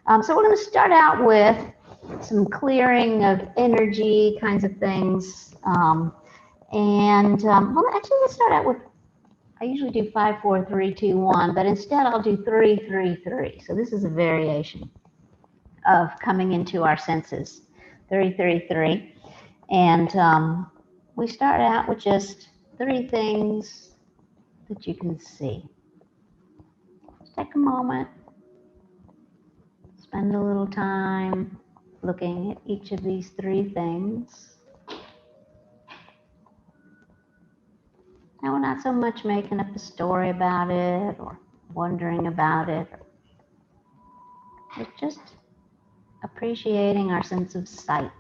So we're going to start out with some clearing of energy kinds of things. Well, actually, let's start out with, I usually do 5, 4, 3, 2, 1, but instead I'll do 3, 3, 3. So this is a variation of coming into our senses. 3, 3, 3. And we start out with just 3 things that you can see. Just take a moment, spend a little time looking at each of these 3 things. Now, we're not so much making up a story about it or wondering about it. It's just appreciating our sense of sight,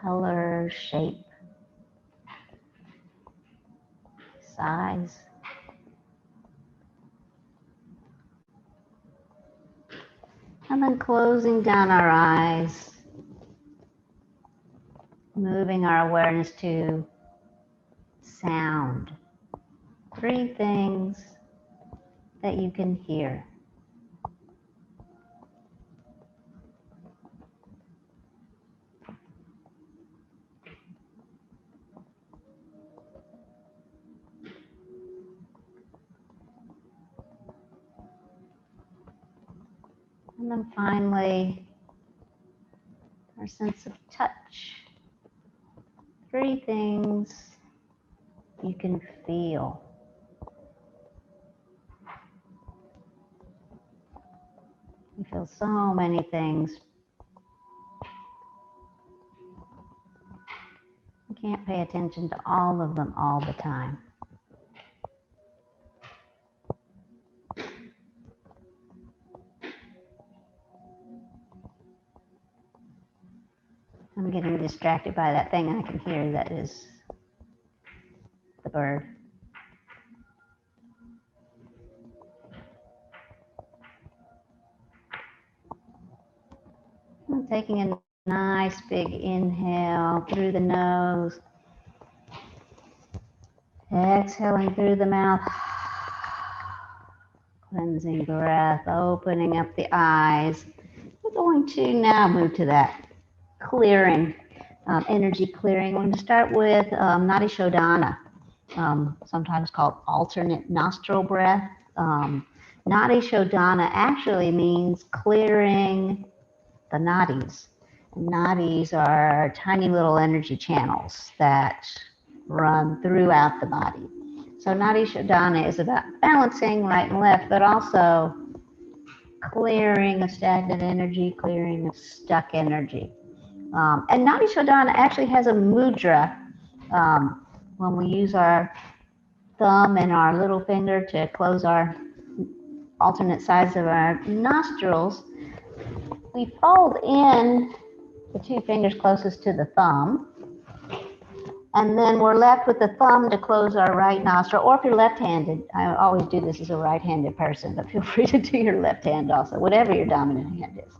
color, shape, size. And then closing down our eyes, moving our awareness to sound. 3 things that you can hear. And then finally, our sense of touch. 3 things you can feel. You feel so many things. You can't pay attention to all of them all the time. I'm getting distracted by that thing I can hear that is the bird. I'm taking a nice big inhale through the nose, exhaling through the mouth, cleansing breath, opening up the eyes. We're going to now move to that clearing, energy clearing. We're going to start with Nadi Shodhana, sometimes called alternate nostril breath. Nadi Shodhana actually means clearing the nadis. And nadis are tiny little energy channels that run throughout the body. So Nadi Shodhana is about balancing right and left, but also clearing of stagnant energy, clearing of stuck energy. And Nadi Shodhana actually has a mudra. When we use our thumb and our little finger to close our alternate sides of our nostrils, we fold in the 2 fingers closest to the thumb, and then we're left with the thumb to close our right nostril. Or if you're left-handed, I always do this as a right-handed person, but feel free to do your left hand also, whatever your dominant hand is.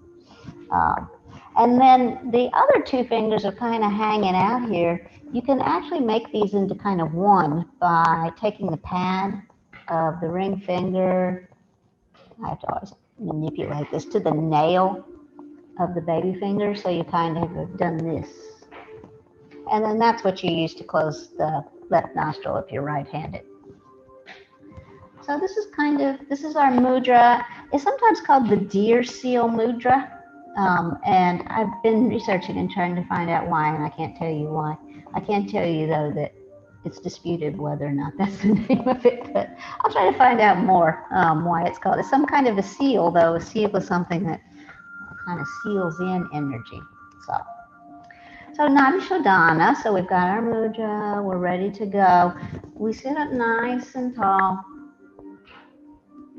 And then the other 2 fingers are kind of hanging out here. You can actually make these into kind of one by taking the pad of the ring finger. I have to always manipulate this to the nail of the baby finger, so you kind of have done this. And then that's what you use to close the left nostril if you're right-handed. So this is our mudra. It's sometimes called the deer seal mudra. And I've been researching and trying to find out why, and I can't tell you why. I can tell you, though, that it's disputed whether or not that's the name of it, but I'll try to find out more why it's called. It's some kind of a seal, though. A seal is something that kind of seals in energy. So Nadi Shodhana, so we've got our mudra, we're ready to go. We sit up nice and tall,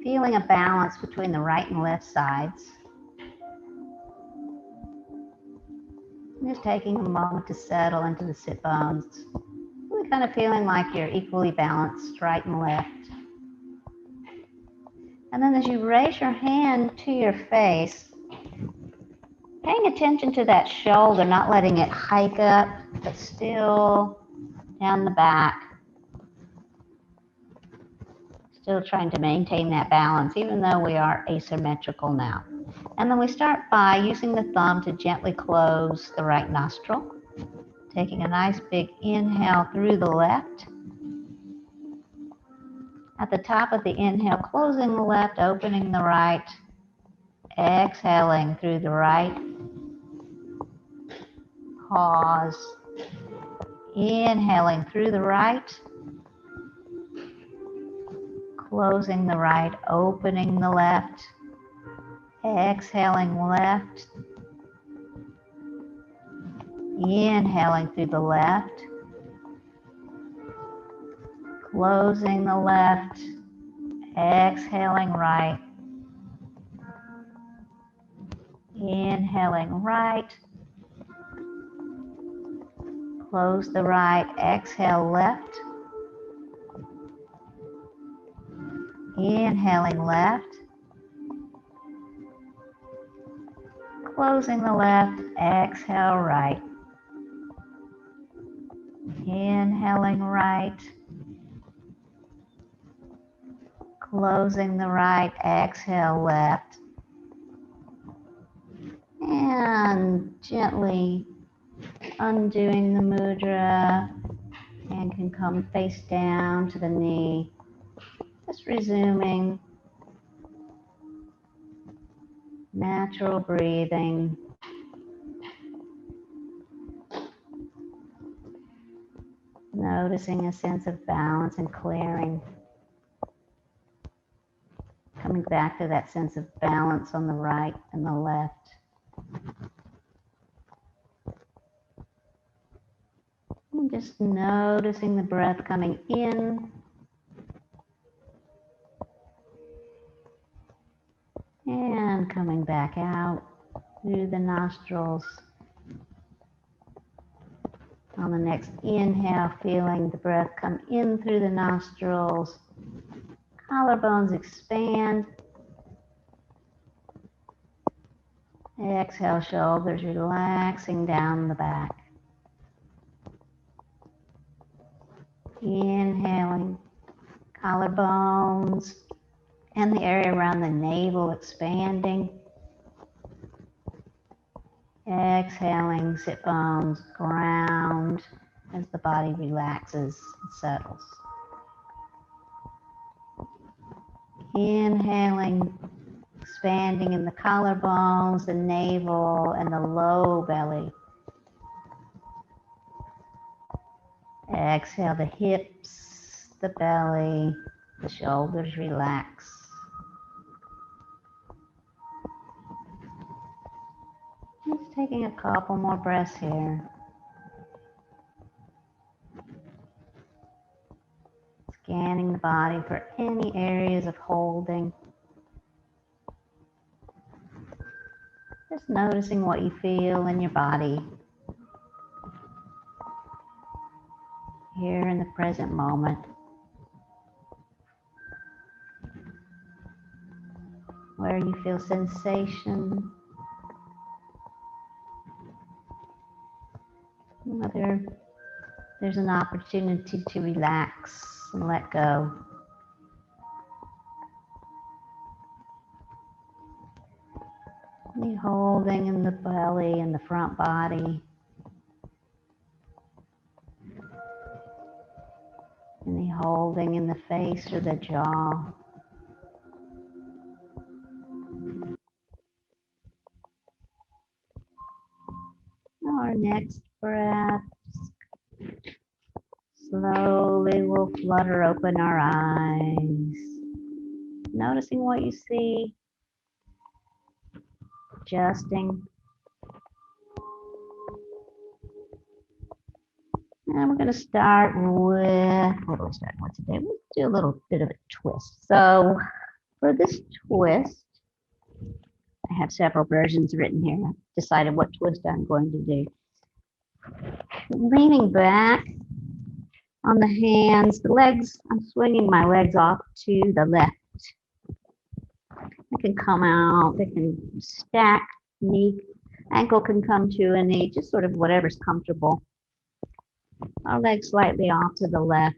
feeling a balance between the right and left sides. Just taking a moment to settle into the sit bones. Really kind of feeling like you're equally balanced right and left. And then as you raise your hand to your face, paying attention to that shoulder, not letting it hike up, but still down the back. Still trying to maintain that balance, even though we are asymmetrical now. And then we start by using the thumb to gently close the right nostril, taking a nice big inhale through the left. At the top of the inhale, closing the left, opening the right, exhaling through the right. Pause. Inhaling through the right, closing the right, opening the left, exhaling left, inhaling through the left, closing the left, exhaling right, inhaling right, close the right, exhale left, inhaling left, closing the left, exhale right, inhaling right, closing the right, exhale left, and gently undoing the mudra, and can come face down to the knee. Just resuming natural breathing. Noticing a sense of balance and clearing. Coming back to that sense of balance on the right and the left. And just noticing the breath coming in and coming back out through the nostrils. On the next inhale, feeling the breath come in through the nostrils. Collarbones expand. Exhale, shoulders relaxing down the back. Inhaling, collarbones and the area around the navel expanding. Exhaling, sit bones ground as the body relaxes and settles. Inhaling, expanding in the collarbones, the navel, and the low belly. Exhale, the hips, the belly, the shoulders relax. Just taking a couple more breaths here. Scanning the body for any areas of holding. Just noticing what you feel in your body. Here in the present moment. Where you feel sensation. Whether there's an opportunity to relax and let go. Any holding in the belly and the front body. Any holding in the face or the jaw. Our next breath. Slowly we'll flutter open our eyes. Noticing what you see. Adjusting. And we're going to start with, what are we starting with today? We'll do a little bit of a twist. So for this twist, I have several versions written here. I've decided what twist I'm going to do. Leaning back on the hands, the legs, I'm swinging my legs off to the left. They can come out, they can stack, knee, ankle can come to a knee, just sort of whatever's comfortable. Our legs slightly off to the left.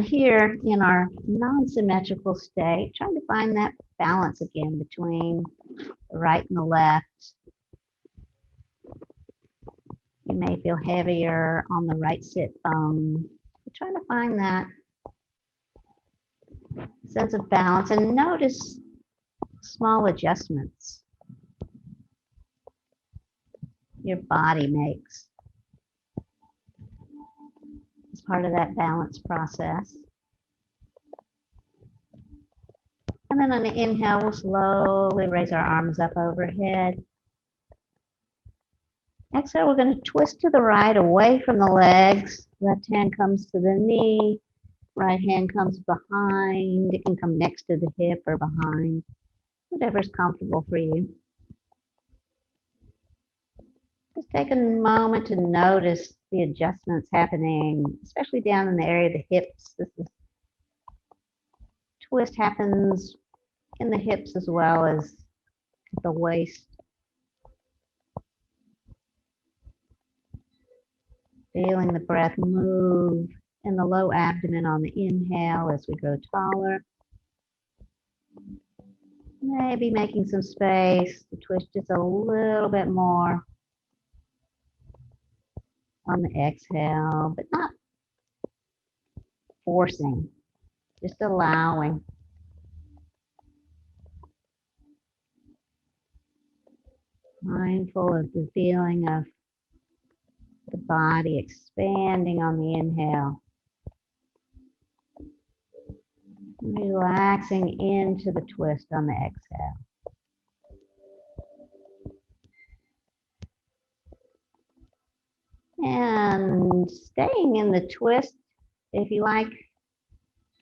And here in our non-symmetrical state, trying to find that balance again between the right and the left. You may feel heavier on the right sit bone. Trying to find that sense of balance and notice small adjustments your body makes as part of that balance process. And then on the inhale, we'll slowly raise our arms up overhead. Exhale, we're going to twist to the right, away from the legs. Left hand comes to the knee. Right hand comes behind. It can come next to the hip or behind, whatever's comfortable for you. Just take a moment to notice the adjustments happening, especially down in the area of the hips. Twist happens in the hips as well as at the waist. Feeling the breath move in the low abdomen on the inhale as we grow taller. Maybe making some space to twist just a little bit more on the exhale, but not forcing, just allowing. Mindful of the feeling of the body expanding on the inhale. Relaxing into the twist on the exhale. And staying in the twist, if you like,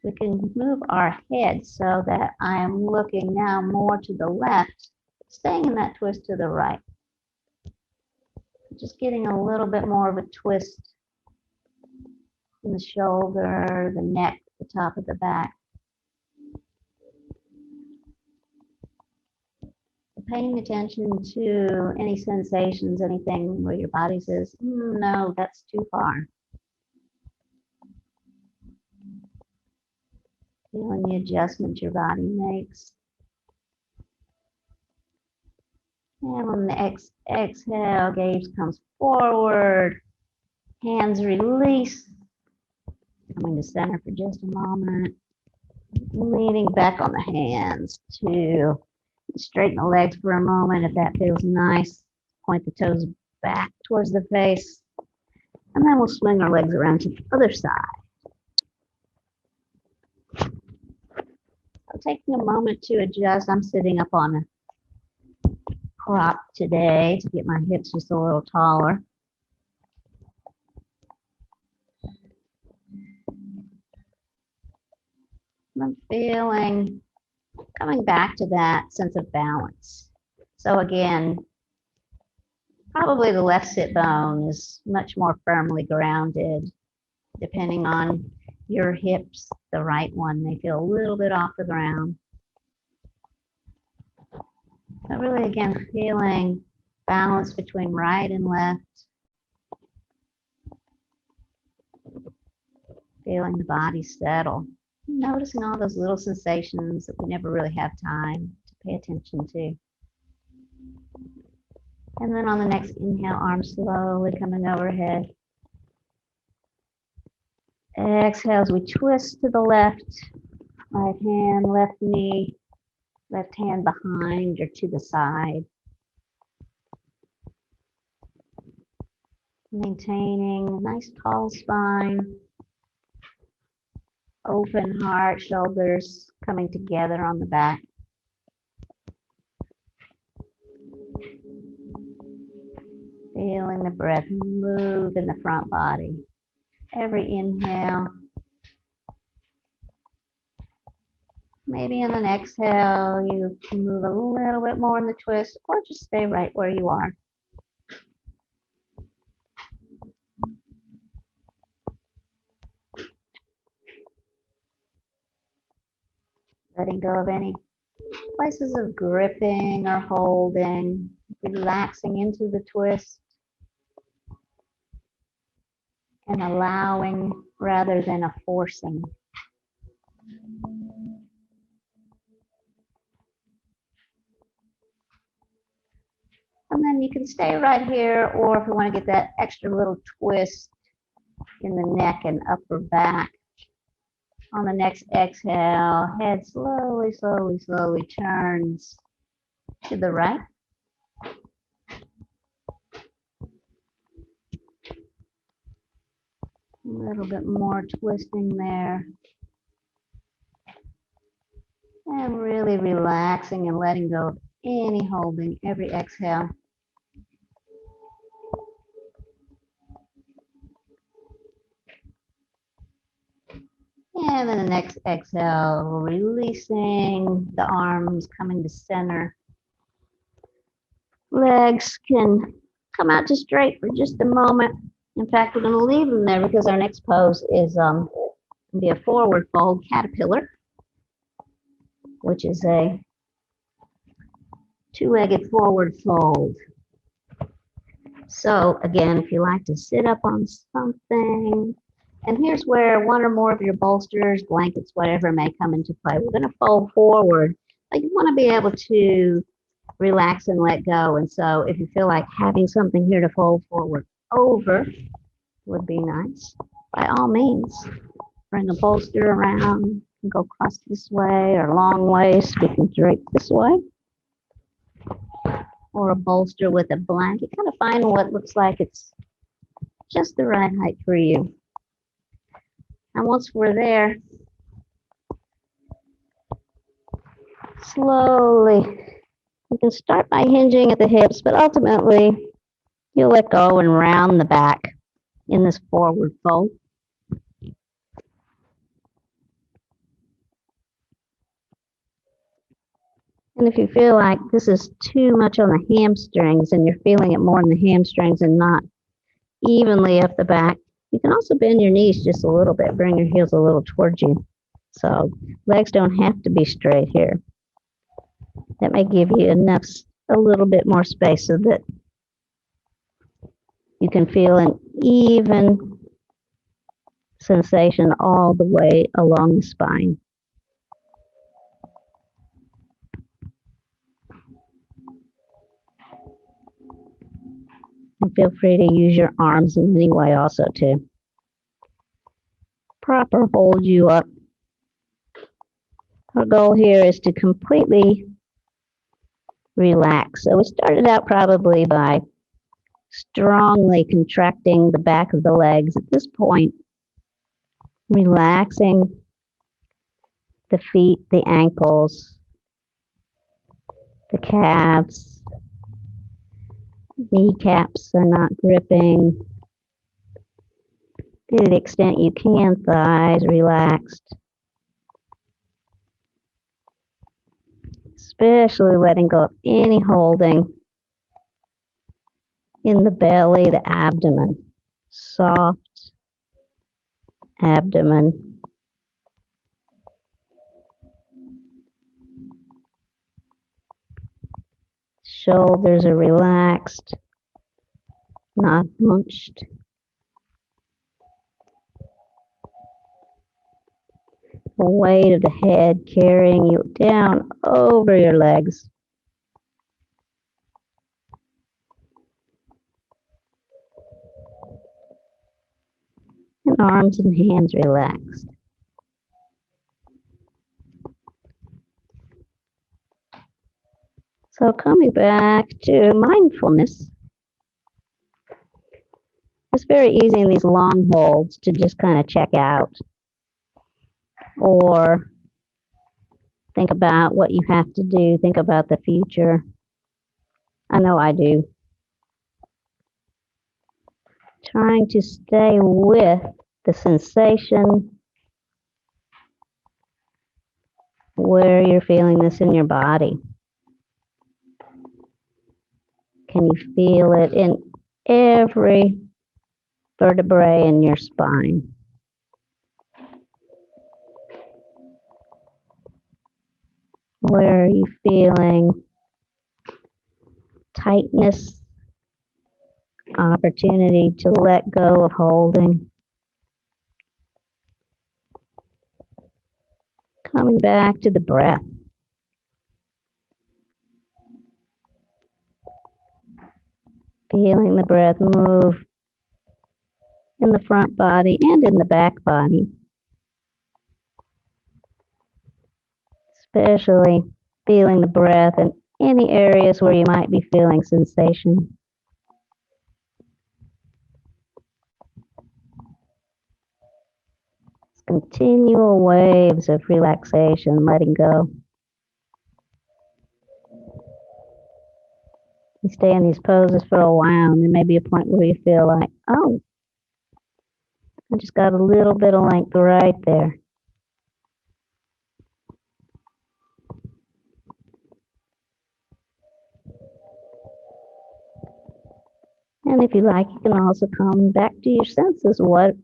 we can move our head so that I am looking now more to the left, staying in that twist to the right. Just getting a little bit more of a twist in the shoulder, the neck, the top of the back. Paying attention to any sensations, anything where your body says, no, that's too far. Feeling the adjustments your body makes. And on the exhale, gaze comes forward, hands release. Coming to center for just a moment. Leaning back on the hands to straighten the legs for a moment if that feels nice. Point the toes back towards the face. And then we'll swing our legs around to the other side. So taking a moment to adjust. I'm sitting up on a prop today to get my hips just a little taller. I'm feeling, coming back to that sense of balance. So again, probably the left sit bone is much more firmly grounded. Depending on your hips, the right one may feel a little bit off the ground. But really, again, feeling balance between right and left. Feeling the body settle. Noticing all those little sensations that we never really have time to pay attention to. And then on the next inhale, arms slowly coming overhead. Exhale as we twist to the left. Right hand, left knee, left hand behind or to the side. Maintaining a nice tall spine. Open heart, shoulders coming together on the back. Feeling the breath move in the front body. Every inhale. Maybe in an exhale, you can move a little bit more in the twist or just stay right where you are. Letting go of any places of gripping or holding, relaxing into the twist and allowing rather than a forcing. And then you can stay right here, or if you want to get that extra little twist in the neck and upper back, on the next exhale, head slowly, slowly, slowly turns to the right. A little bit more twisting there. And really relaxing and letting go of any holding every exhale. And then the next exhale, releasing the arms, coming to center. Legs can come out to straight for just a moment. In fact, we're going to leave them there because our next pose is be a forward fold caterpillar, which is a two-legged forward fold. So again, if you like to sit up on something, and here's where one or more of your bolsters, blankets, whatever may come into play. We're going to fold forward, but you want to be able to relax and let go. And so if you feel like having something here to fold forward over would be nice, by all means, bring a bolster around, and go across this way, or long waist, we can drape this way, or a bolster with a blanket. Kind of find what looks like it's just the right height for you. And once we're there, slowly, you can start by hinging at the hips, but ultimately you'll let go and round the back in this forward fold. And if you feel like this is too much on the hamstrings and you're feeling it more in the hamstrings and not evenly up the back, you can also bend your knees just a little bit, bring your heels a little towards you. So legs don't have to be straight here. That may give you enough, a little bit more space so that you can feel an even sensation all the way along the spine. And feel free to use your arms in any way also to proper hold you up. Our goal here is to completely relax. So we started out probably by strongly contracting the back of the legs. At this point, relaxing the feet, the ankles, the calves, kneecaps are not gripping. To the extent you can, thighs relaxed. Especially letting go of any holding in the belly, the abdomen. Soft abdomen. Shoulders are relaxed, not hunched. The weight of the head carrying you down over your legs. And arms and hands relaxed. So coming back to mindfulness, it's very easy in these long holds to just kind of check out or think about what you have to do, think about the future. I know I do. Trying to stay with the sensation where you're feeling this in your body. Can you feel it in every vertebrae in your spine? Where are you feeling tightness, opportunity to let go of holding? Coming back to the breath. Feeling the breath move in the front body and in the back body. Especially feeling the breath in any areas where you might be feeling sensation. Continual waves of relaxation, letting go. You stay in these poses for a while, and there may be a point where you feel like, oh, I just got a little bit of length right there. And if you like, you can also come back to your senses, what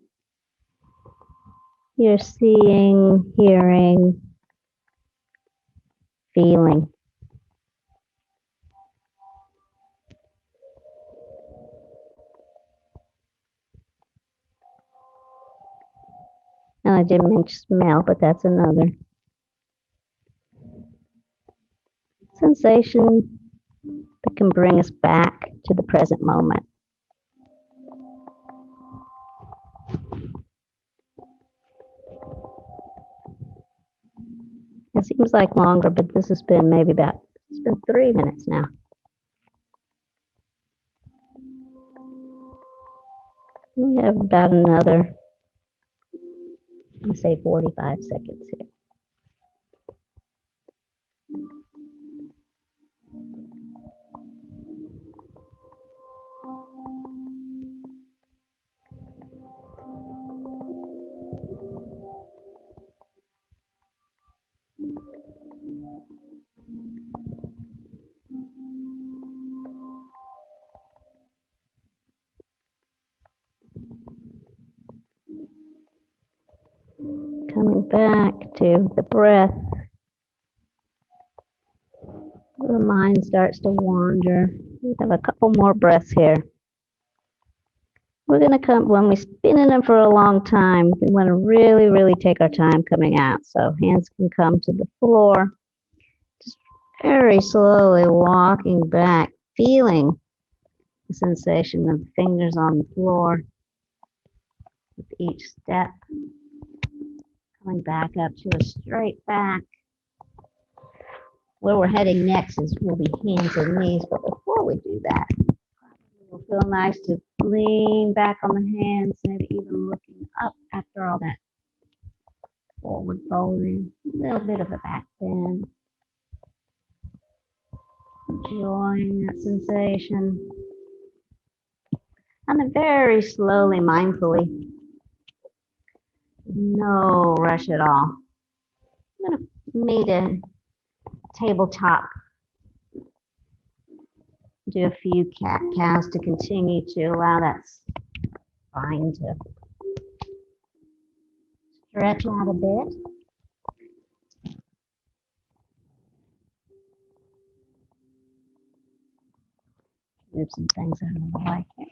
you're seeing, hearing, feeling. And I didn't mention smell, but that's another sensation that can bring us back to the present moment. It seems like longer, but this has been maybe it's been 3 minutes now. We have about another, let's say 45 seconds here. Coming back to the breath. The mind starts to wander. We have a couple more breaths here. We're going to come, when we spin in them for a long time, we want to really, really take our time coming out. So hands can come to the floor. Just very slowly walking back, feeling the sensation of the fingers on the floor with each step. Coming back up to a straight back. Where we're heading next will be hands and knees, but before we do that, it'll feel nice to lean back on the hands, maybe even looking up after all that forward folding, a little bit of a back bend. Enjoying that sensation. And then very slowly, mindfully, no rush at all. I'm going to meet a tabletop. Do a few cat-cows to continue to allow that spine to stretch out a bit. Move some things out of the way here.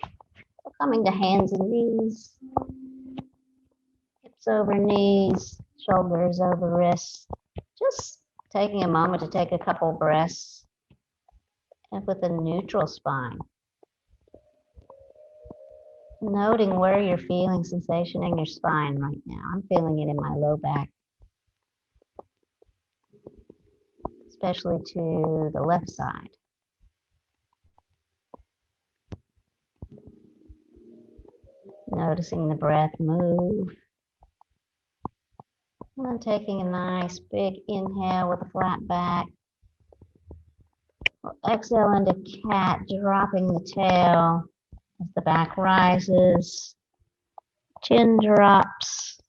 So coming to hands and knees, hips over knees, shoulders over wrists. Just taking a moment to take a couple breaths and with a neutral spine. Noting where you're feeling sensation in your spine right now. I'm feeling it in my low back, especially to the left side. Noticing the breath move. And then taking a nice big inhale with a flat back. We'll exhale into cat, dropping the tail as the back rises. Chin drops,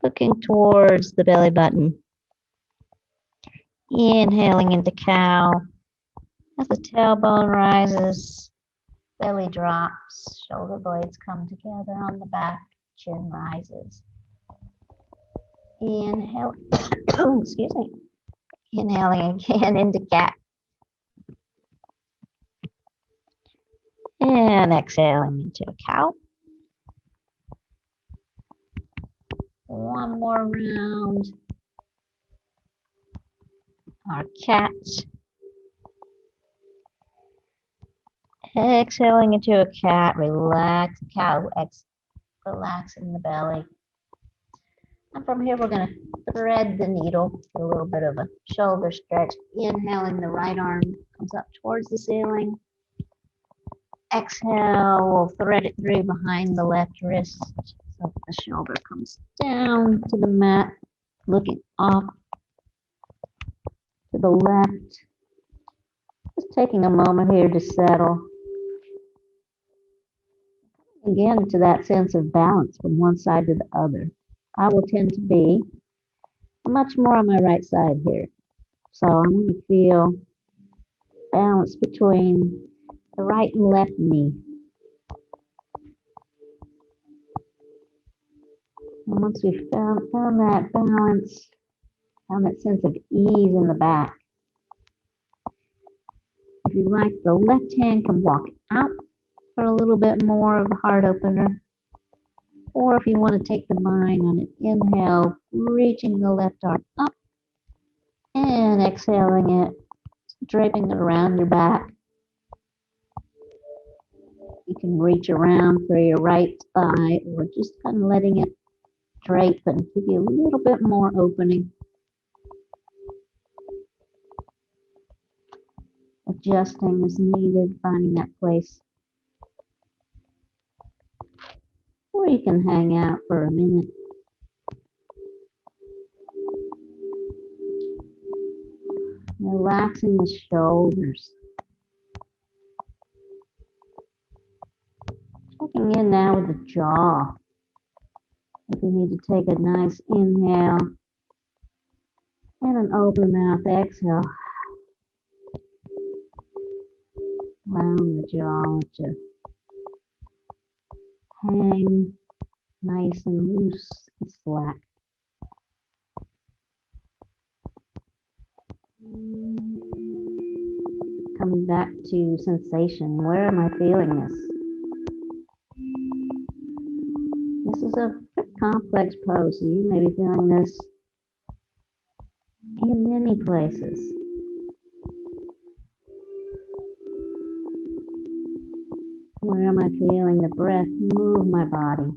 looking towards the belly button. Inhaling into cow. As the tailbone rises, belly drops, shoulder blades come together on the back, chin rises. Inhale, excuse me. Inhaling again into cat. And exhaling into a cow. One more round. Our cat. Exhaling into a cat, relax, cow, relax in the belly. And from here, we're going to thread the needle, a little bit of a shoulder stretch. Inhaling, the right arm comes up towards the ceiling. Exhale, we'll thread it through behind the left wrist. So the shoulder comes down to the mat, looking off to the left. Just taking a moment here to settle. Again, to that sense of balance from one side to the other. I will tend to be much more on my right side here. So I want to feel balance between the right and left knee. And once we've found that balance, found that sense of ease in the back, if you like, the left hand can walk out for a little bit more of a heart opener. Or if you want to take the mind on an inhale, reaching the left arm up and exhaling it, draping it around your back. You can reach around for your right thigh or just kind of letting it drape and give you a little bit more opening. Adjusting as needed, finding that place. Or you can hang out for a minute. Relaxing the shoulders. Checking in now with the jaw. If you need to take a nice inhale and an open mouth exhale. Allowing the jaw to hang nice and loose and slack. Coming back to sensation. Where am I feeling this? This is a pretty complex pose, so you may be feeling this in many places. Where am I feeling the breath move my body?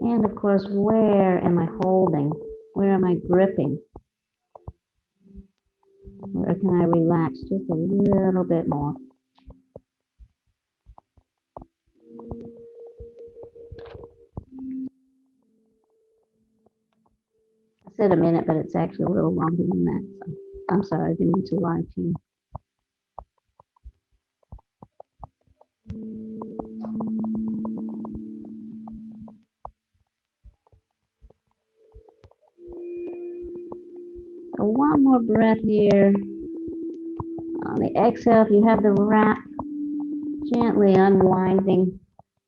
And of course, where am I holding? Where am I gripping? Where can I relax just a little bit more? I said a minute, but it's actually a little longer than that. So I'm sorry, I didn't mean to lie to you. So one more breath here. On the exhale, if you have the wrap, gently unwinding.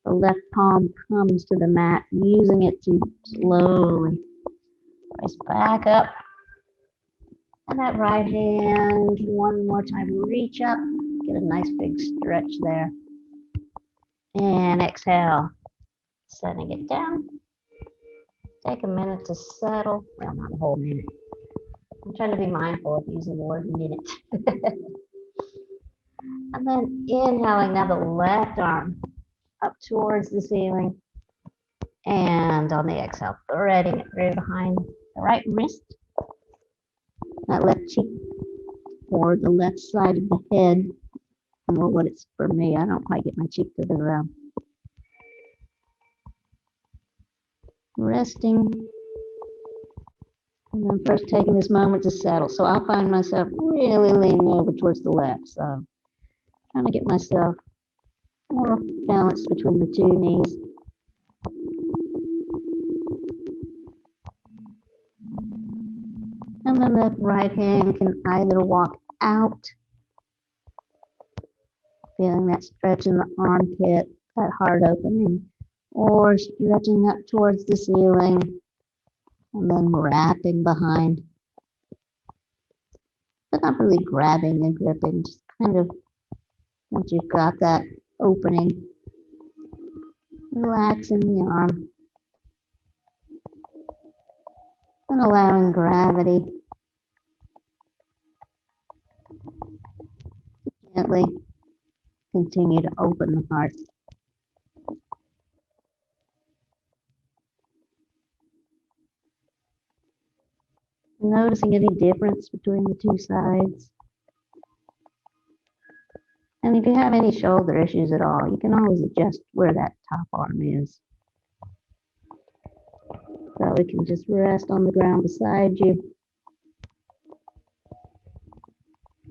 The left palm comes to the mat, using it to slowly rise back up. And that right hand, one more time, reach up, get a nice big stretch there. And exhale, setting it down. Take a minute to settle. Well, not a whole minute. I'm trying to be mindful of using the word minute. And then inhaling, now the left arm up towards the ceiling. And on the exhale, threading it through behind the right wrist, that left cheek, or the left side of the head. Or what it's for me, I don't quite get my cheek to the ground. Resting. And then first taking this moment to settle. So I'll find myself really leaning over towards the left. So trying to get myself more balanced between the two knees. And then that right hand can either walk out, feeling that stretch in the armpit, that heart opening, or stretching up towards the ceiling, and then wrapping behind. But not really grabbing and gripping, just kind of, once you've got that opening, relaxing the arm, and allowing gravity Gently continue to open the heart. Noticing any difference between the two sides. And if you have any shoulder issues at all, you can always adjust where that top arm is. So it can just rest on the ground beside you.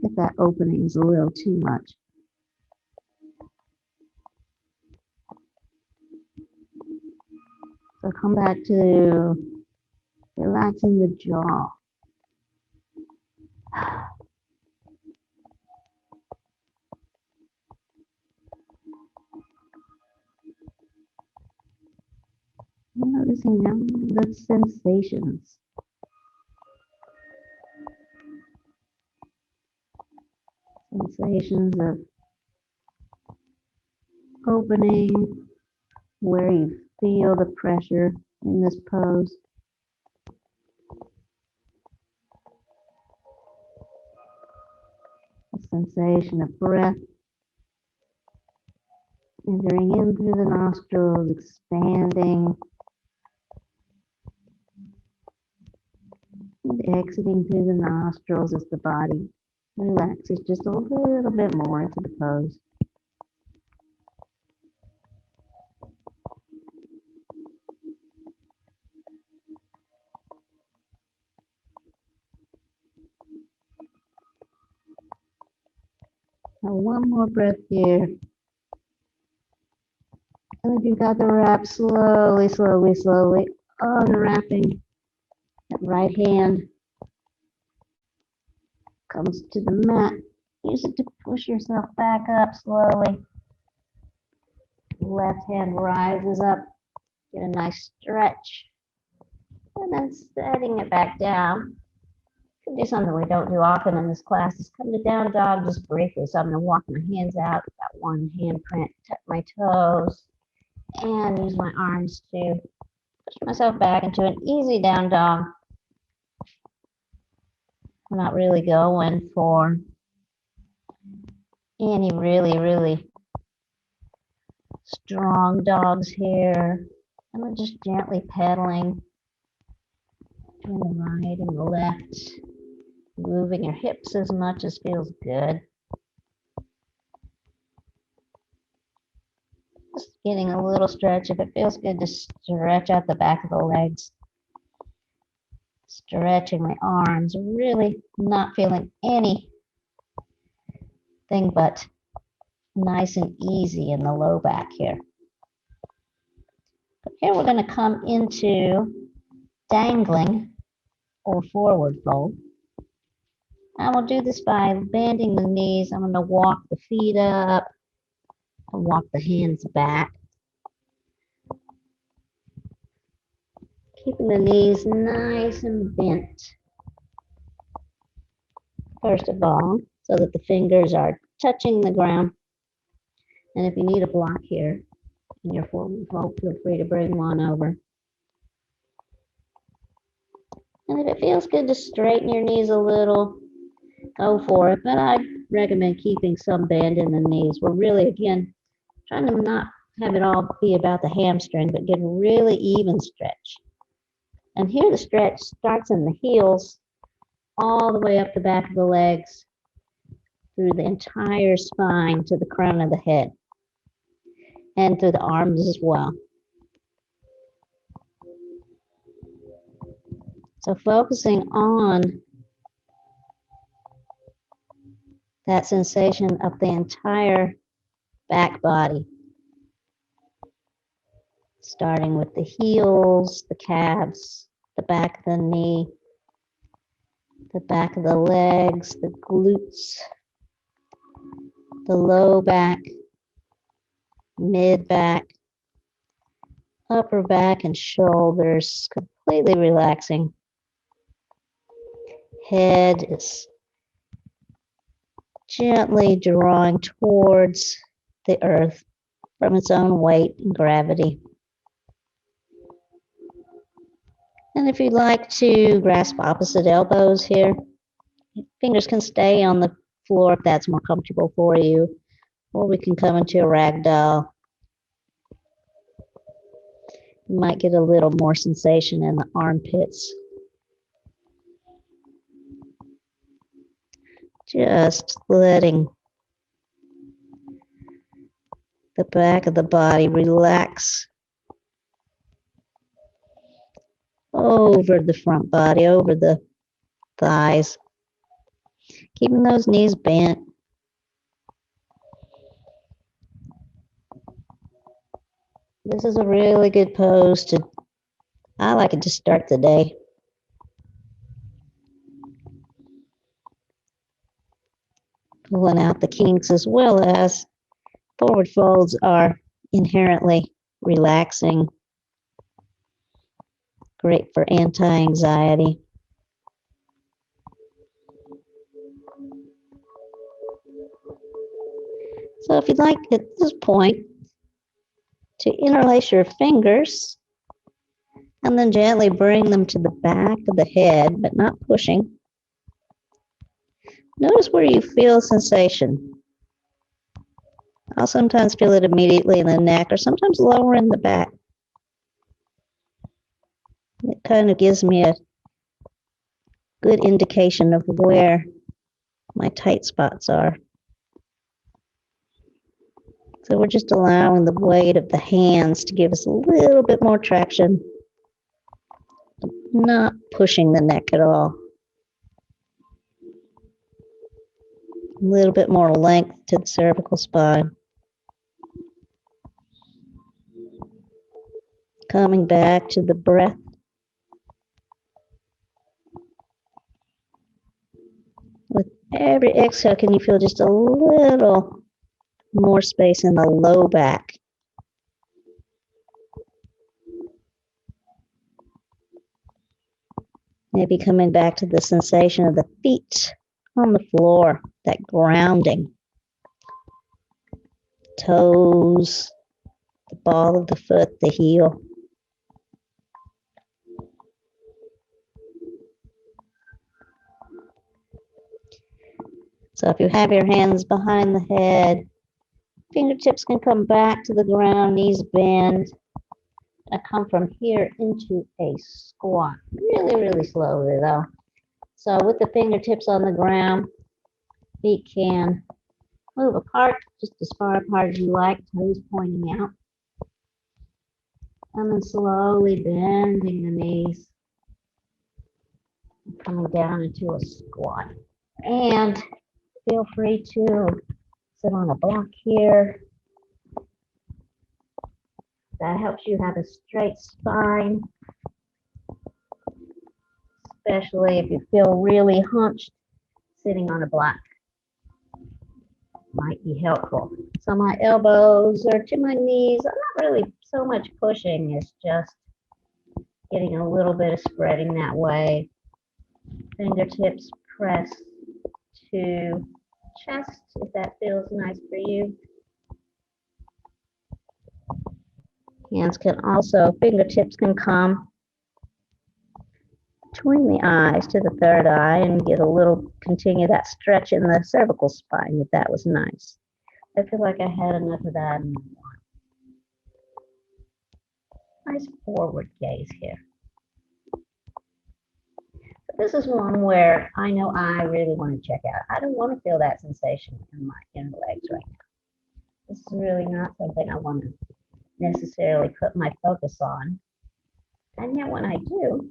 If that opening is a little too much. So come back to relaxing the jaw. Noticing the sensations. Sensations of opening, where you feel the pressure in this pose. The sensation of breath entering in through the nostrils, expanding, and exiting through the nostrils as the body relaxes just a little bit more into the pose. Now one more breath here. And if you've got the wrap, slowly, slowly, slowly unwrapping. That right hand comes to the mat. Use it to push yourself back up slowly. Left hand rises up. Get a nice stretch. And then setting it back down. Could do something we don't do often in this class is come to down dog just briefly. So I'm going to walk my hands out. Got one hand print, tuck my toes, and use my arms to push myself back into an easy down dog. I'm not really going for any really strong dogs here. I'm just gently pedaling between the right and the left, moving your hips as much as feels good. Just getting a little stretch. If it feels good to stretch out the back of the legs. Stretching my arms, really not feeling anything but nice and easy in the low back here. But here we're going to come into dangling or forward fold. I will do this by bending the knees. I'm going to walk the feet up and walk the hands back. Keeping the knees nice and bent. First of all, so that the fingers are touching the ground. And if you need a block here in your forward fold, feel free to bring one over. And if it feels good to straighten your knees a little, go for it. But I recommend keeping some bend in the knees. We're really, again, trying to not have it all be about the hamstring, but get a really even stretch. And here the stretch starts in the heels, all the way up the back of the legs, through the entire spine to the crown of the head, and through the arms as well. So focusing on that sensation of the entire back body, starting with the heels, the calves, the back of the knee, the back of the legs, the glutes, the low back, mid back, upper back and shoulders, completely relaxing. Head is gently drawing towards the earth from its own weight and gravity. And if you'd like to grasp opposite elbows here, fingers can stay on the floor if that's more comfortable for you. Or we can come into a ragdoll. You might get a little more sensation in the armpits. Just letting the back of the body relax over the front body, over the thighs, keeping those knees bent. This is a really good pose I like it to start the day. Pulling out the kinks, as well as forward folds are inherently relaxing, great for anti-anxiety. So if you'd like at this point to interlace your fingers and then gently bring them to the back of the head, but not pushing. Notice where you feel sensation. I'll sometimes feel it immediately in the neck or sometimes lower in the back. It kind of gives me a good indication of where my tight spots are. So we're just allowing the weight of the hands to give us a little bit more traction, not pushing the neck at all. A little bit more length to the cervical spine. Coming back to the breath. With every exhale, can you feel just a little more space in the low back? Maybe coming back to the sensation of the feet on the floor, that grounding. Toes, the ball of the foot, the heel. So if you have your hands behind the head, fingertips can come back to the ground, knees bend. I come from here into a squat, really, really slowly though. So with the fingertips on the ground, feet can move apart, just as far apart as you like, toes pointing out. And then slowly bending the knees, coming down into a squat. And feel free to sit on a block here. That helps you have a straight spine, especially if you feel really hunched. Sitting on a block might be helpful. So my elbows are to my knees. I'm not really so much pushing, it's just getting a little bit of spreading that way. Fingertips press to chest if that feels nice for you. Hands can also, fingertips can come between the eyes to the third eye and get a little, continue that stretch in the cervical spine if that was nice. I feel like I had enough of that. Nice forward gaze here. But this is one where I know I really want to check out. I don't want to feel that sensation in my inner legs right now. This is really not something I want to necessarily put my focus on. And yet when I do,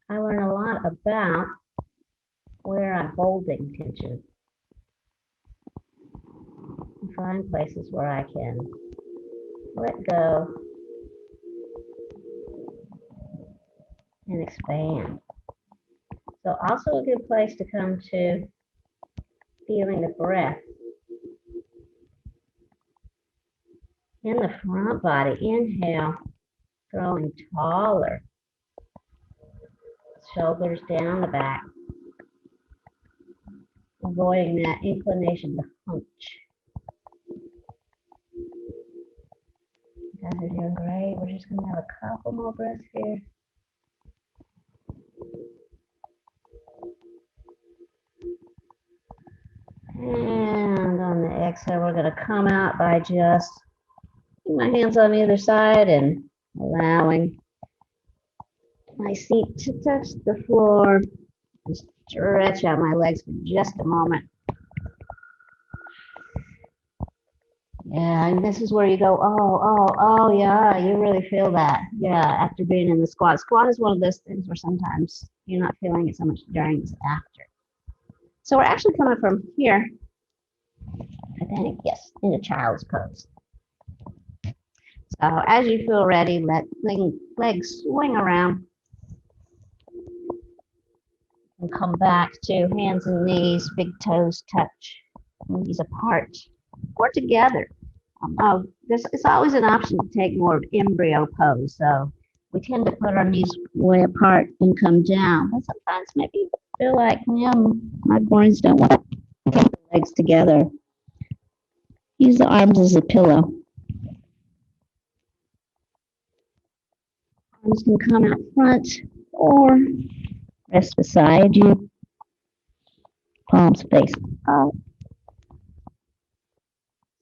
I learn a lot about where I'm holding tension. And find places where I can let go and expand. So also a good place to come to feeling the breath in the front body. Inhale, growing taller. Shoulders down the back. Avoiding that inclination to hunch. You guys are doing great. We're just going to have a couple more breaths here. And on the exhale, we're going to come out by just putting my hands on either side and allowing my feet to touch the floor. Just stretch out my legs for just a moment. Yeah, and this is where you go, oh, yeah, you really feel that. Yeah, after being in the squat. Squat is one of those things where sometimes you're not feeling it so much during as after. So we're actually coming from here, I think, yes, into child's pose. So as you feel ready, let legs swing around and come back to hands and knees, big toes touch, knees apart or together. It's always an option to take more of embryo pose. So we tend to put our knees way apart and come down. But sometimes maybe you feel like, my groins don't want to get the legs together. Use the arms as a pillow. Arms can come out front or rest beside you. Palms face up.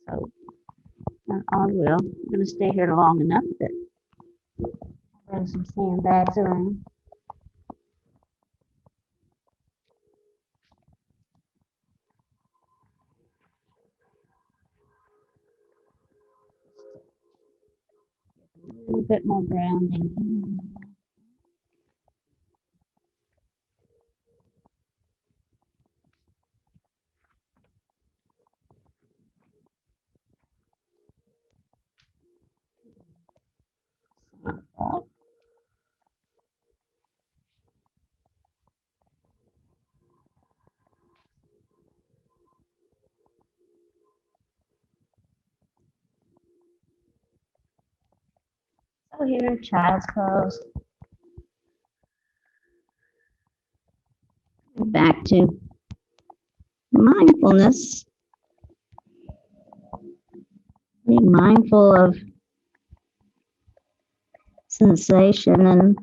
So I will. I'm going to stay here long enough that bring some sandbags around. A little bit more grounding. So here in child's pose. Back to mindfulness. Be mindful of sensation and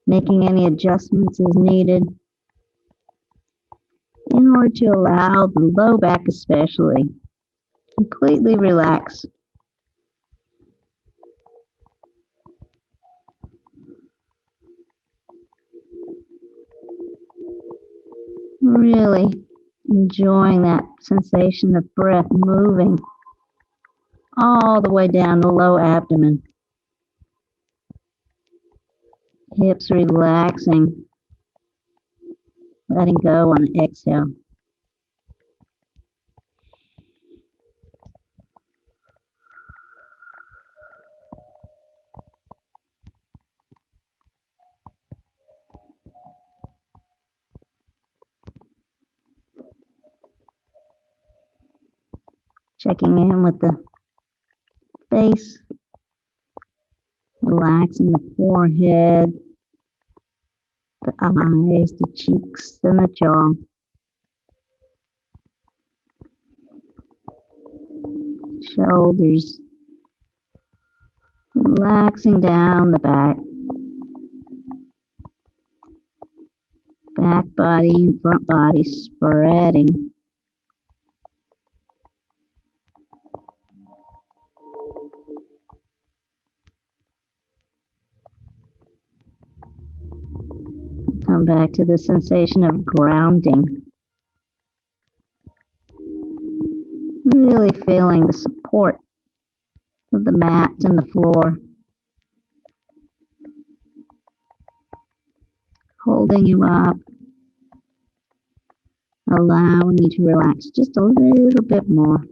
making any adjustments as needed in order to allow the low back especially completely relax. Really enjoying that sensation of breath moving all the way down the low abdomen. Hips relaxing, letting go on the exhale. Checking in with the face, relaxing the forehead, the eyes, the cheeks, and the jaw. Shoulders, relaxing down the back. Back body and front body spreading. Come back to the sensation of grounding. Really feeling the support of the mat and the floor. Holding you up. Allowing you to relax just a little bit more.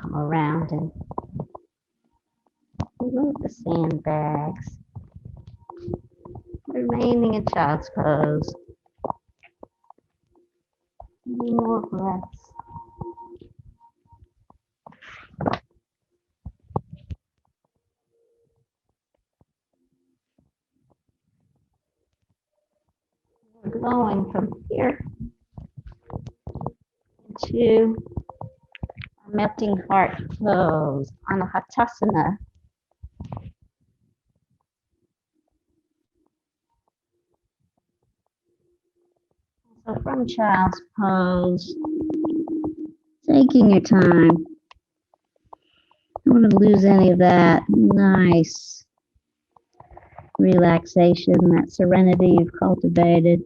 Come around and remove the sandbags. Remaining in child's pose. Many more breaths. We're going from here to our melting heart pose, Anahatasana. So from child's pose, taking your time. Don't want to lose any of that nice relaxation, that serenity you've cultivated.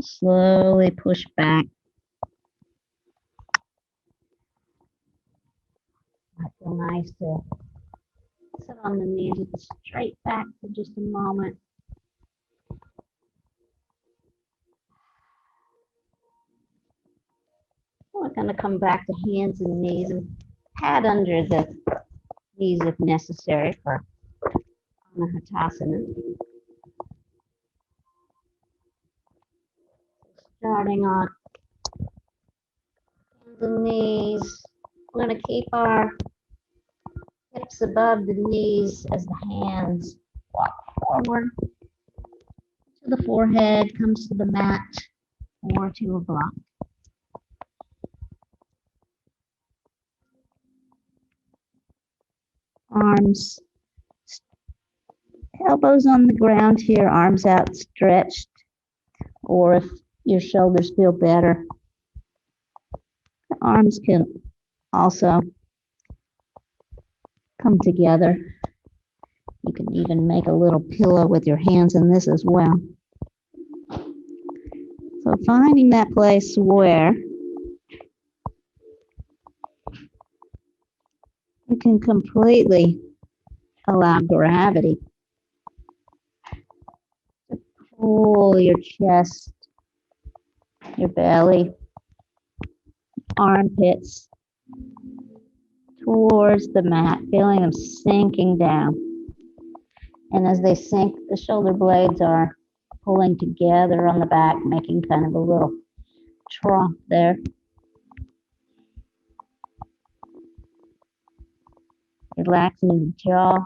Slowly push back. Might feel nice to sit on the knees with the straight back for just a moment. We're going to come back to hands and knees and pad under the knees if necessary for Anahatasana. Starting on hands and knees. We're going to keep our hips above the knees as the hands walk forward to the forehead, comes to the mat or to a block. Arms, elbows on the ground here, arms outstretched, or if your shoulders feel better, the arms can also come together. You can even make a little pillow with your hands in this as well. So finding that place where you can completely allow gravity to pull your chest, your belly, armpits towards the mat, feeling them sinking down. And as they sink, the shoulder blades are pulling together on the back, making kind of a little trough there. Relaxing the jaw.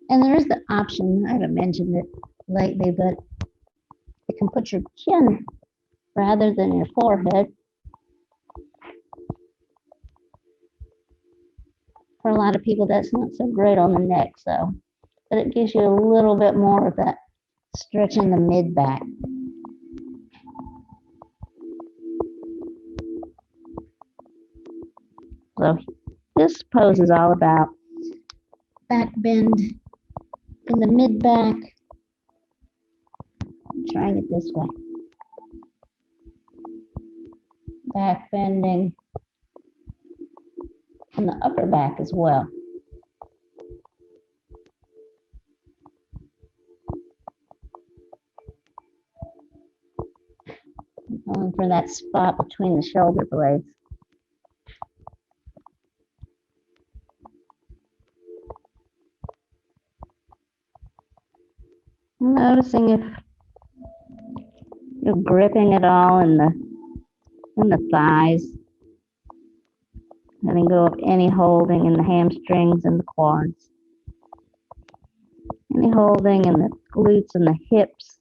And there is the option, I haven't mentioned it lately, but you can put your chin rather than your forehead. For a lot of people, that's not so great on the neck, so, but it gives you a little bit more of that stretch in the mid-back. So this pose is all about back bend in the mid-back. I'm trying it this way. Back bending in the upper back as well. Going for that spot between the shoulder blades. Noticing if you're gripping it all in the thighs, letting go of any holding in the hamstrings and the quads, any holding in the glutes and the hips.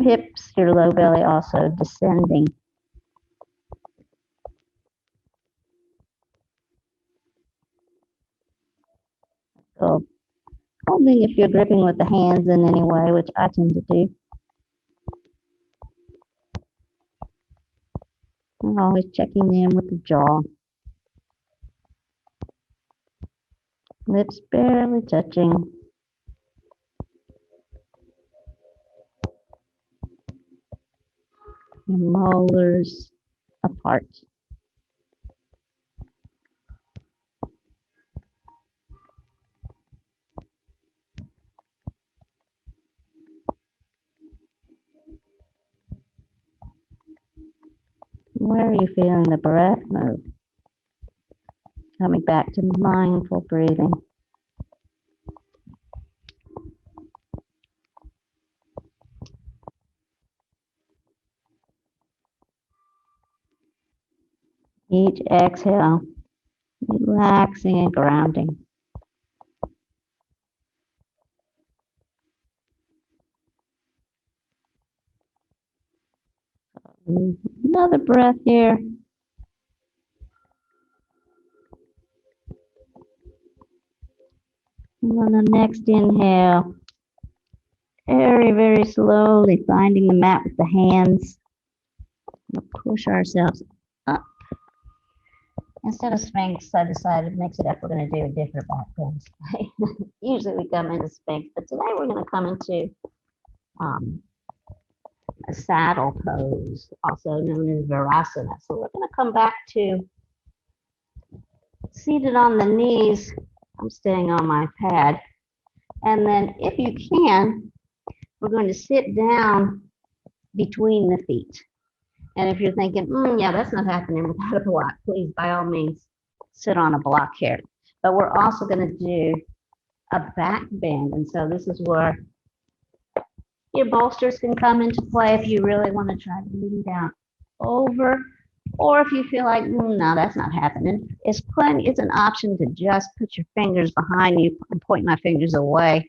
Hips, your low belly also descending. So holding if you're gripping with the hands in any way, which I tend to do. I'm always checking in with the jaw. Lips barely touching. Your molars apart. Where are you feeling the breath move? Coming back to mindful breathing. Each exhale, relaxing and grounding. Another breath here. And on the next inhale, very, very slowly finding the mat with the hands. We'll push ourselves up. Instead of Sphinx side to side, it makes it up. We're going to do a different back bend. Usually we come into Sphinx, but today we're going to come into a saddle pose, also known as Virasana. So we're going to come back to seated on the knees. I'm staying on my pad. And then if you can, we're going to sit down between the feet. And if you're thinking, yeah, that's not happening without a block, please, by all means, sit on a block here. But we're also going to do a back bend. And so this is where your bolsters can come into play if you really want to try to lean down over. Or if you feel like, no, that's not happening. It's an option to just put your fingers behind you and point my fingers away.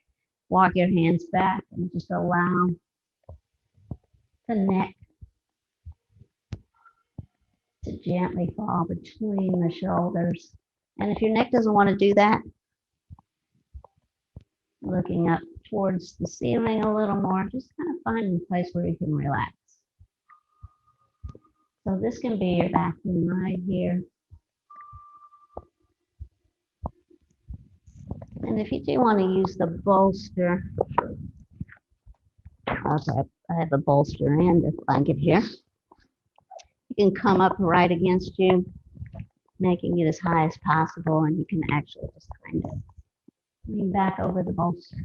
Walk your hands back and just allow the neck to gently fall between the shoulders. And if your neck doesn't want to do that, looking up towards the ceiling a little more, just kind of finding a place where you can relax. So this can be your back bend right here. And if you do want to use the bolster, okay, I have a bolster and a blanket here. You can come up right against you, making it as high as possible, and you can actually just kind of lean back over the bolster.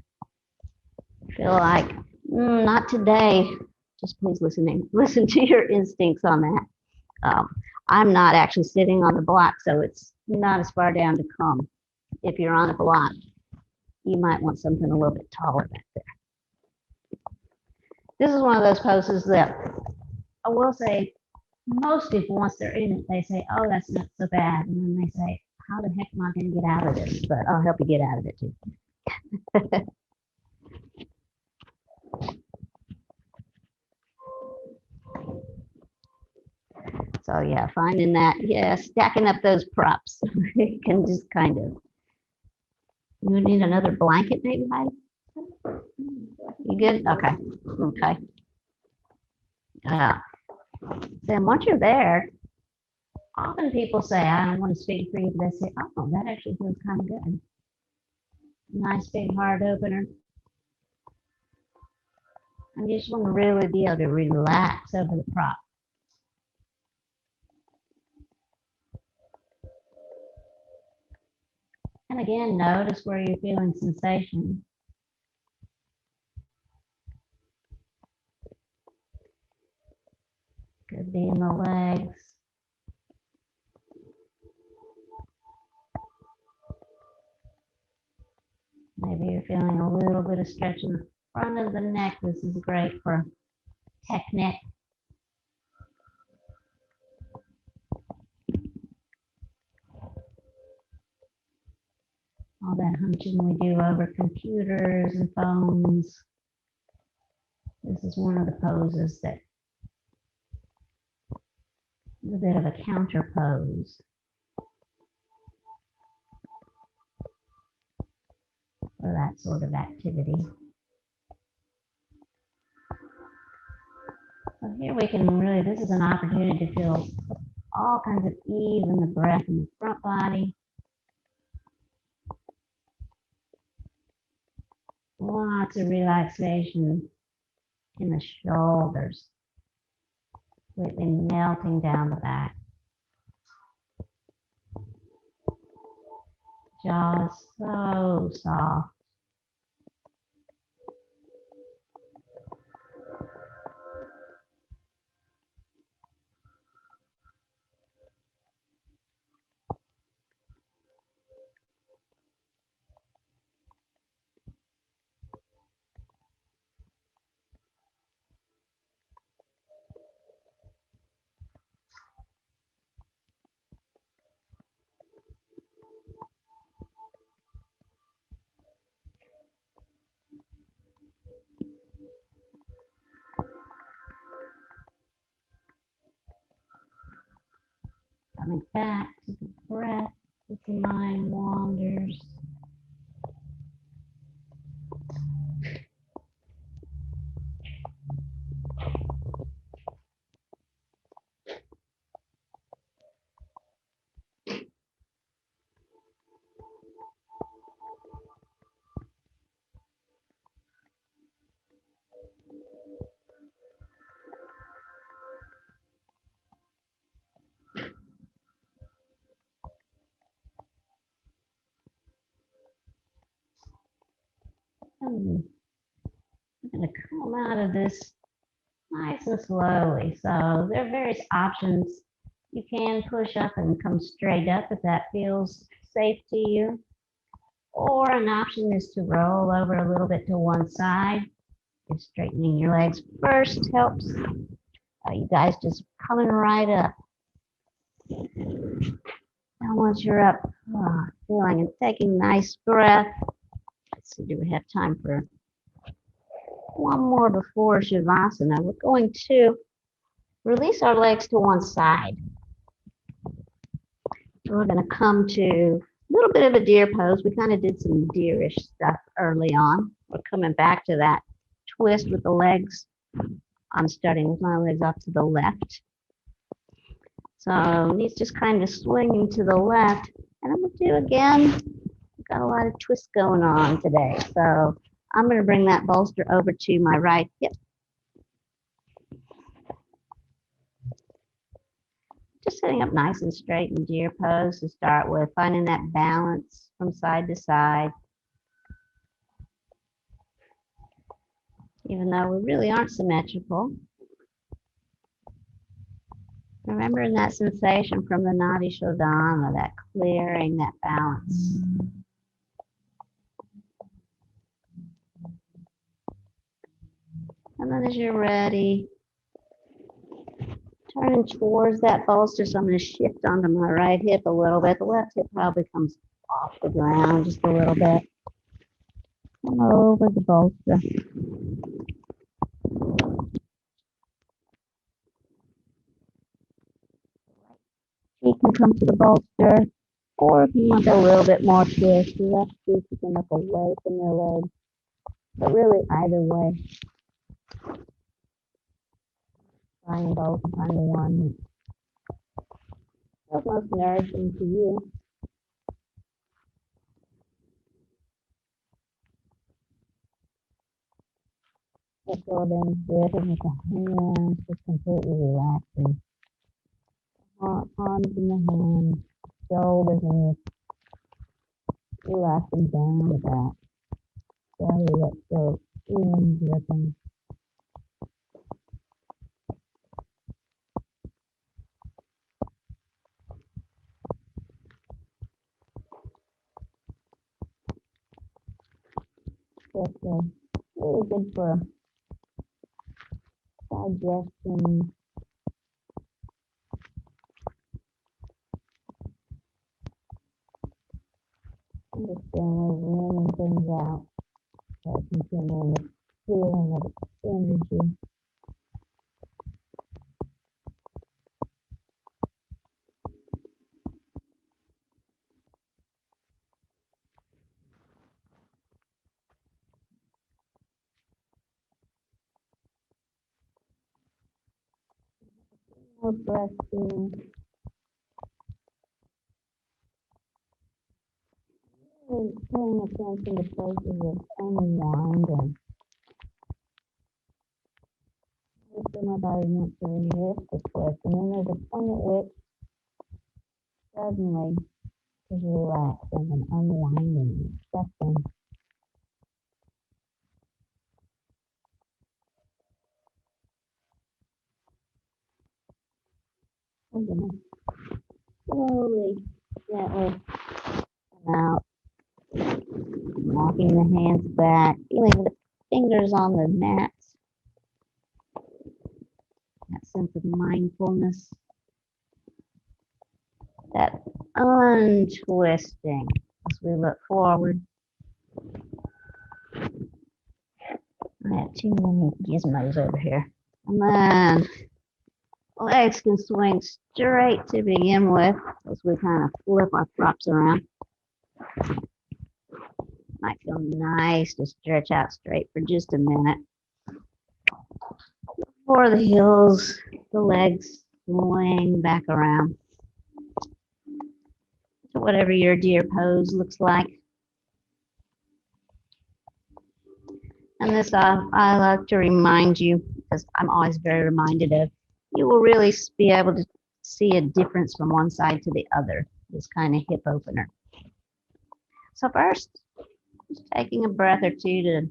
Feel like, not today. Just please listen to your instincts on that. I'm not actually sitting on the block, so it's not as far down to come. If you're on a block, you might want something a little bit taller back there. This is one of those poses that I will say most people, once they're in it, they say, oh, that's not so bad. And then they say, how the heck am I going to get out of this? But I'll help you get out of it too. So yeah, finding that, stacking up those props. You can just kind of, you need another blanket maybe, Heidi? You good? Okay. Okay. Then once you're there, often people say, I don't want to speak for you, but they say, oh, that actually feels kind of good. Nice big heart opener. And you just want to really be able to relax over the prop. And again, notice where you're feeling sensation. Could be in the legs. Maybe you're feeling a little bit of stretch in the front of the neck. This is great for technique. All that hunching we do over computers and phones. This is one of the poses that is a bit of a counter pose for that sort of activity. So here we can really, this is an opportunity to feel all kinds of ease in the breath in the front body. Lots of relaxation in the shoulders, completely melting down the back. Jaws so soft. Coming back to the breath as the mind wanders. I'm going to come out of this nice and slowly. So there are various options. You can push up and come straight up if that feels safe to you. Or an option is to roll over a little bit to one side. Just straightening your legs first helps. You guys just coming right up. Now once you're up, feeling and taking a nice breath. Let's see, do we have time for one more before Shavasana? We're going to release our legs to one side. We're going to come to a little bit of a deer pose. We kind of did some deerish stuff early on. We're coming back to that twist with the legs. I'm starting with my legs off to the left. So knees just kind of swinging to the left. And I'm going to do again. We've got a lot of twists going on today. So I'm going to bring that bolster over to my right hip. Just sitting up nice and straight in deer pose to start with, finding that balance from side to side. Even though we really aren't symmetrical. Remembering that sensation from the Nadi Shodhana, that clearing, that balance. And then as you're ready, turning towards that bolster, so I'm going to shift onto my right hip a little bit. The left hip probably comes off the ground just a little bit. Come over the bolster. You can come to the bolster, or if you want a little bit more twist, your left foot you can look away from your leg. But really, either way, find both, find the one that's most nourishing to you. Let's go down with the hands, just completely relaxing. Palms in the hands, shoulders in the relaxing down the back. Belly, let's go in, dripping. That's really good for digestion. Understand we're wringing things out. So continuing the feeling of energy. More breath in. Really paying attention to places of unwinding. My body wants to resist the twist, and then there's a point at which suddenly is relaxing and unwinding, accepting. I'm gonna slowly, gently come out, walking the hands back, feeling the fingers on the mats. That sense of mindfulness, that untwisting as we look forward. I have too many gizmos over here. Come on. Legs can swing straight to begin with as we kind of flip our props around. Might feel nice to stretch out straight for just a minute. Before the heels, the legs swing back around to whatever your deer pose looks like. And this I like to remind you, because I'm always very reminded of, you will really be able to see a difference from one side to the other, this kind of hip opener. So first, just taking a breath or two to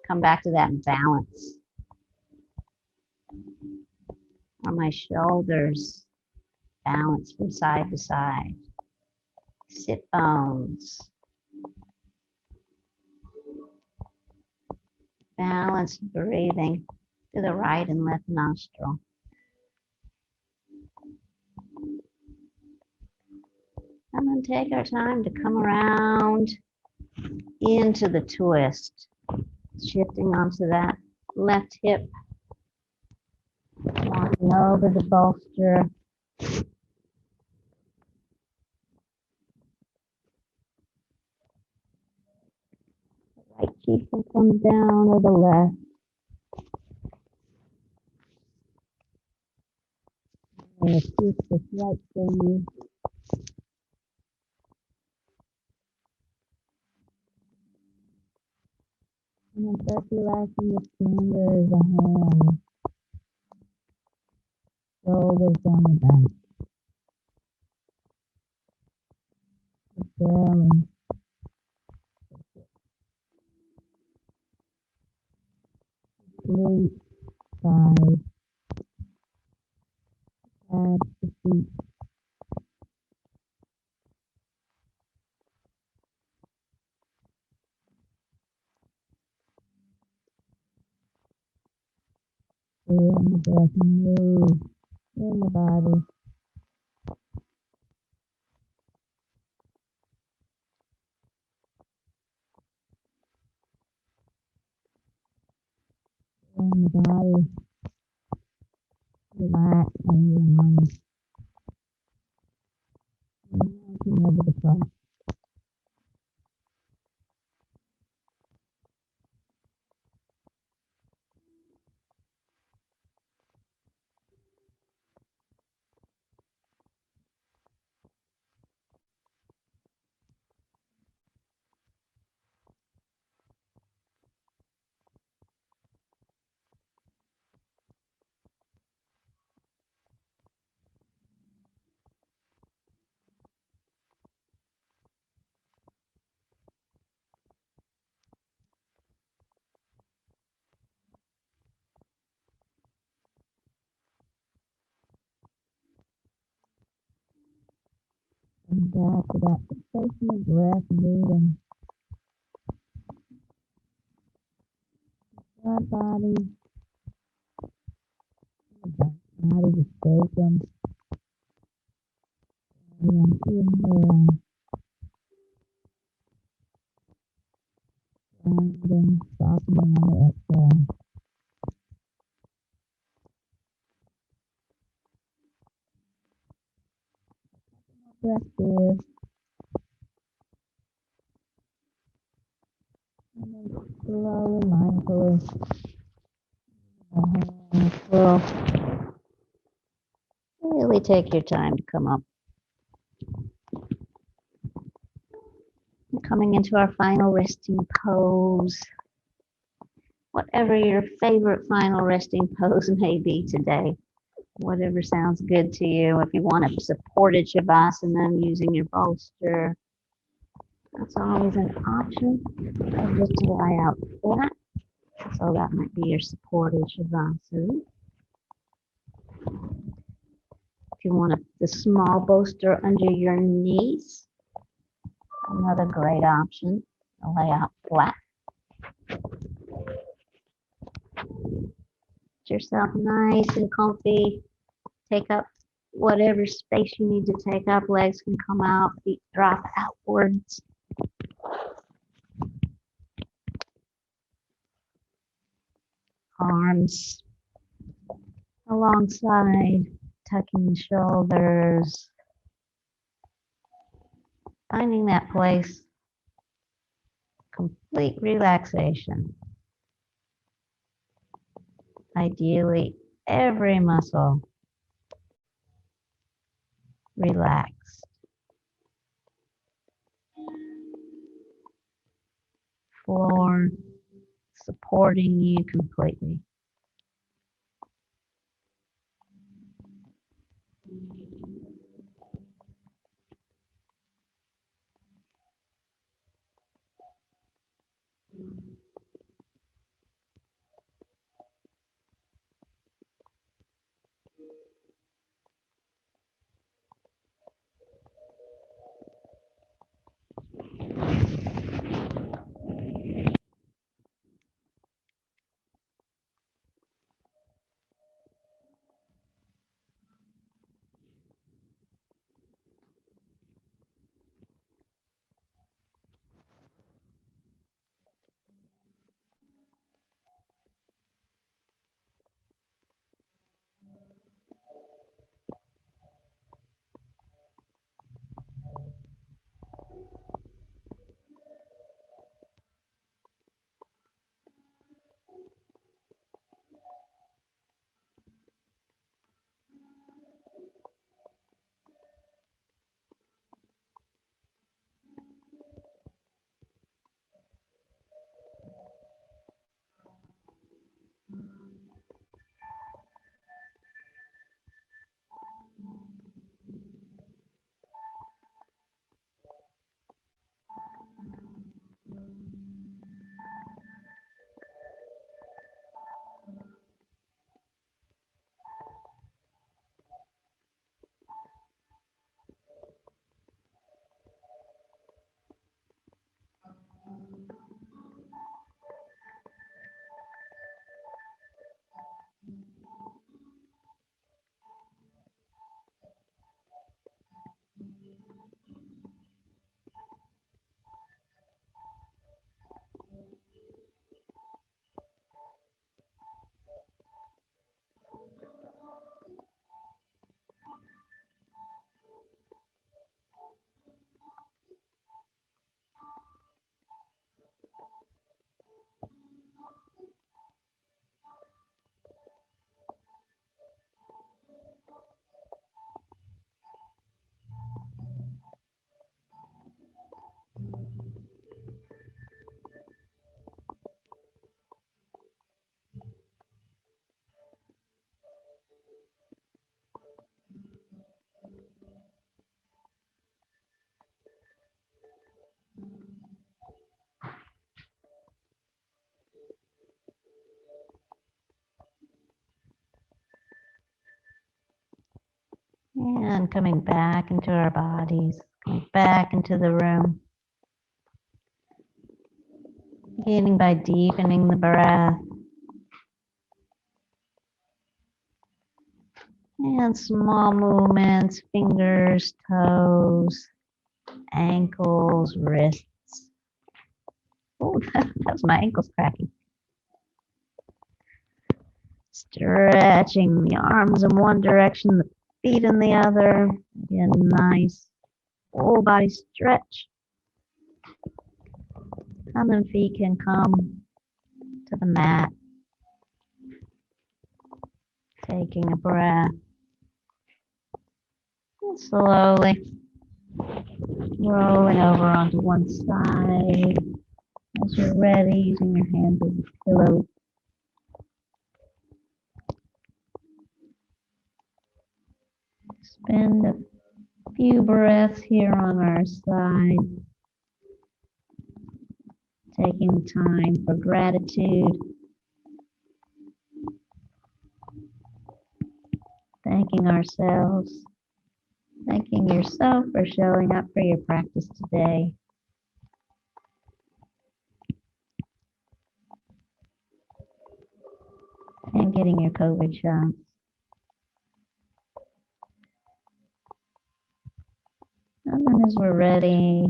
come back to that balance. On my shoulders, balance from side to side. Sit bones. Balanced breathing to the right and left nostril. And then take our time to come around into the twist. Shifting onto that left hip. Walking over the bolster. Right cheek will come down or the left. And the twist is right for you. And then start relaxing the fingers, the hands, shoulders down the back. The belly. Glute, thighs, abs, the feet. Feel the breath move in the body. In the body. Relax and your mind. Mounting over the front. And back to that sensation of breath moving. Front body. The back body to open. And inhale. Grounding, softening on the exhale. Breath here. And then slowly, mindfully. Well, really take your time to come up. Coming into our final resting pose. Whatever your favorite final resting pose may be today. Whatever sounds good to you. If you want a supported shavasana using your bolster, that's always an option. Or just to lie out flat. So that might be your supported shavasana. If you want the small bolster under your knees, another great option. Lay out flat. Get yourself nice and comfy. Take up whatever space you need to take up. Legs can come out, feet drop outwards. Arms alongside, tucking the shoulders, finding that place, complete relaxation. Ideally, every muscle relaxed. Floor supporting you completely. And coming back into our bodies, coming back into the room. Beginning by deepening the breath. And small movements, fingers, toes, ankles, wrists. Oh, that was my ankles cracking. Stretching the arms in one direction, the feet in the other. Again, nice full body stretch. And then feet can come to the mat. Taking a breath. And slowly rolling over onto one side. As you're ready, using your hands as a pillow. Spend a few breaths here on our side. Taking time for gratitude. Thanking ourselves. Thanking yourself for showing up for your practice today. And getting your COVID shots. And then as we're ready,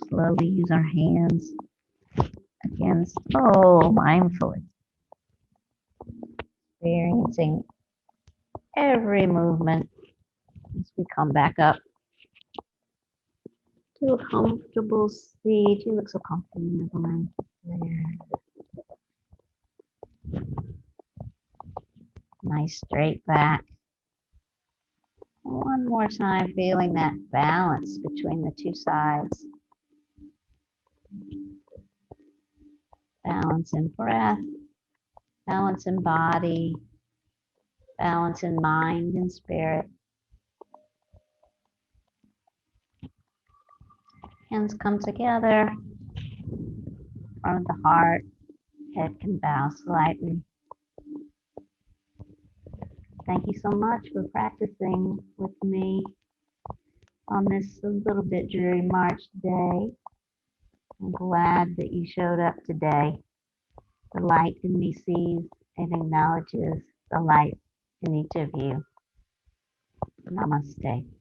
slowly use our hands. Again, so mindfully experiencing every movement as we come back up to a comfortable seat. You look so comfortable. There. Nice straight back. One more time, feeling that balance between the two sides. Balance in breath, balance in body, balance in mind and spirit. Hands come together, front of the heart, head can bow slightly. Thank you so much for practicing with me on this a little bit dreary March day. I'm glad that you showed up today. The light in me sees and acknowledges the light in each of you. Namaste.